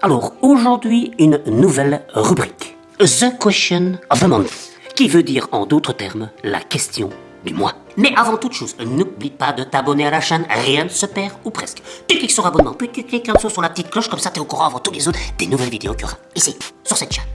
Alors, aujourd'hui, une nouvelle rubrique. The Question of the Month, qui veut dire en d'autres termes, la question du mois. Mais avant toute chose, n'oublie pas de t'abonner à la chaîne, rien ne se perd ou presque. Tu cliques sur abonnement, puis tu cliques en dessous sur la petite cloche, comme ça t'es au courant avant tous les autres des nouvelles vidéos qu'il y aura ici, sur cette chaîne.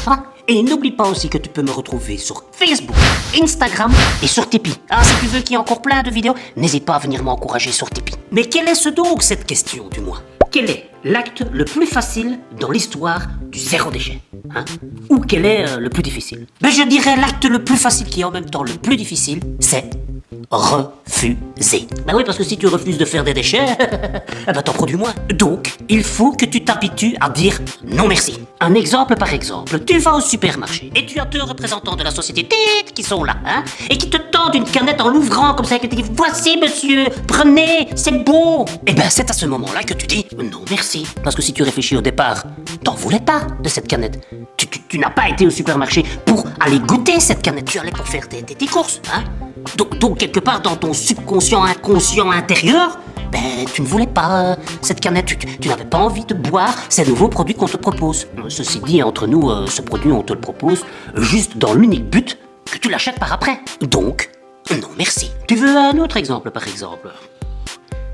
Ah, et n'oublie pas aussi que tu peux me retrouver sur Facebook, Instagram et sur Tipeee. Ah, si tu veux qu'il y ait encore plein de vidéos, n'hésite pas à venir m'encourager sur Tipeee. Mais quelle est donc cette question du mois? Quel est l'acte le plus facile dans l'histoire du zéro déchet, hein? Ou quel est le plus difficile? Ben je dirais l'acte le plus facile qui est en même temps le plus difficile, c'est refuser. Ben oui, parce que si tu refuses de faire des déchets, ben t'en produis moins. Donc, il faut que tu t'habitues à dire non merci. Un exemple par exemple, tu vas au supermarché et tu as deux représentants de la société TIT qui sont là, hein, et qui te tendent une canette en l'ouvrant comme ça, et qui te disent voici monsieur, prenez, c'est beau. Et ben c'est à ce moment-là que tu dis non merci. Parce que si tu réfléchis au départ, t'en voulais pas de cette canette. Tu n'as pas été au supermarché pour aller goûter cette canette, tu allais pour faire tes courses, hein. Donc quelque part dans ton subconscient inconscient intérieur, ben tu ne voulais pas cette canette, tu n'avais pas envie de boire ces nouveaux produits qu'on te propose. Ceci dit, entre nous, ce produit on te le propose juste dans l'unique but que tu l'achètes par après. Donc, non merci. Tu veux un autre exemple par exemple?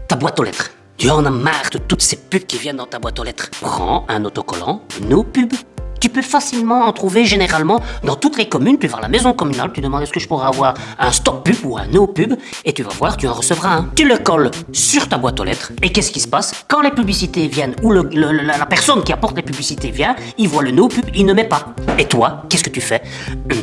Ta boîte aux lettres. Tu en as marre de toutes ces pubs qui viennent dans ta boîte aux lettres. Prends un autocollant, nos pubs. Tu peux facilement en trouver généralement dans toutes les communes. Tu vas à la maison communale, tu demandes est-ce que je pourrais avoir un stop pub ou un no pub, et tu vas voir, tu en recevras un. Tu le colles sur ta boîte aux lettres, et qu'est-ce qui se passe? Quand les publicités viennent, ou la personne qui apporte les publicités vient, il voit le no pub, il ne met pas. Et toi, qu'est-ce que tu fais?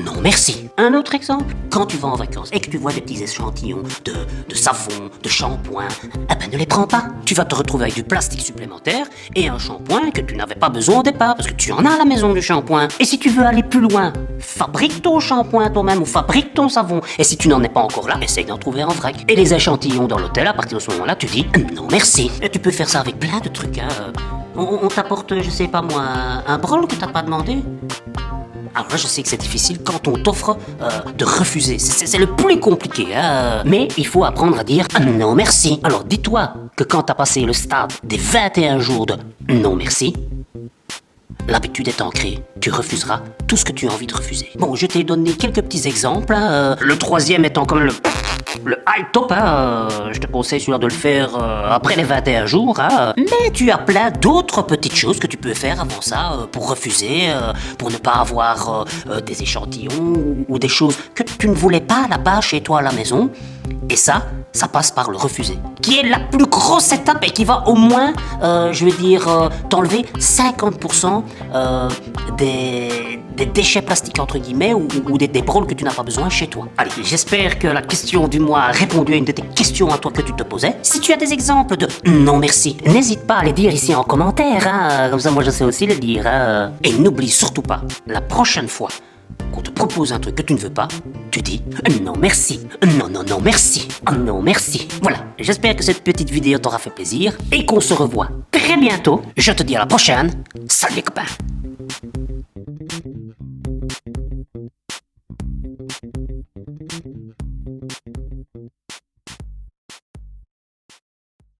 Non merci. Un autre exemple, quand tu vas en vacances et que tu vois des petits échantillons de savon, de shampoing, eh ben ne les prends pas. Tu vas te retrouver avec du plastique supplémentaire et un shampoing que tu n'avais pas besoin au départ, parce que tu en as à la maison du shampoing. Et si tu veux aller plus loin, fabrique ton shampoing toi-même ou fabrique ton savon. Et si tu n'en es pas encore là, essaye d'en trouver en vrac. Et les échantillons dans l'hôtel, à partir de ce moment-là, tu dis non merci. Et tu peux faire ça avec plein de trucs, hein. On t'apporte, je sais pas moi, un brol que t'as pas demandé. Alors là, je sais que c'est difficile quand on t'offre de refuser. C'est le plus compliqué, hein. Mais il faut apprendre à dire non merci. Alors dis-toi que quand t'as passé le stade des 21 jours de non merci, l'habitude est ancrée, tu refuseras tout ce que tu as envie de refuser. Bon, je t'ai donné quelques petits exemples, hein. Le troisième étant comme le high top, hein. Je te conseille celui-là de le faire après les 21 jours, hein. Mais tu as plein d'autres petites choses que tu peux faire avant ça pour refuser, pour ne pas avoir des échantillons ou des choses que tu ne voulais pas là-bas chez toi à la maison. Et ça passe par le refuser, qui est la plus grosse étape et qui va au moins, t'enlever 50% des déchets plastiques entre guillemets ou des broles que tu n'as pas besoin chez toi. Allez, j'espère que la question du mois a répondu à une de tes questions à toi que tu te posais. Si tu as des exemples de non merci, n'hésite pas à les dire ici en commentaire, hein. Comme ça moi je sais aussi les dire, hein. Et n'oublie surtout pas, la prochaine fois qu'on te propose un truc que tu ne veux pas, tu dis non merci, non merci, non merci. Voilà, j'espère que cette petite vidéo t'aura fait plaisir et qu'on se revoit très bientôt. Je te dis à la prochaine. Salut les copains.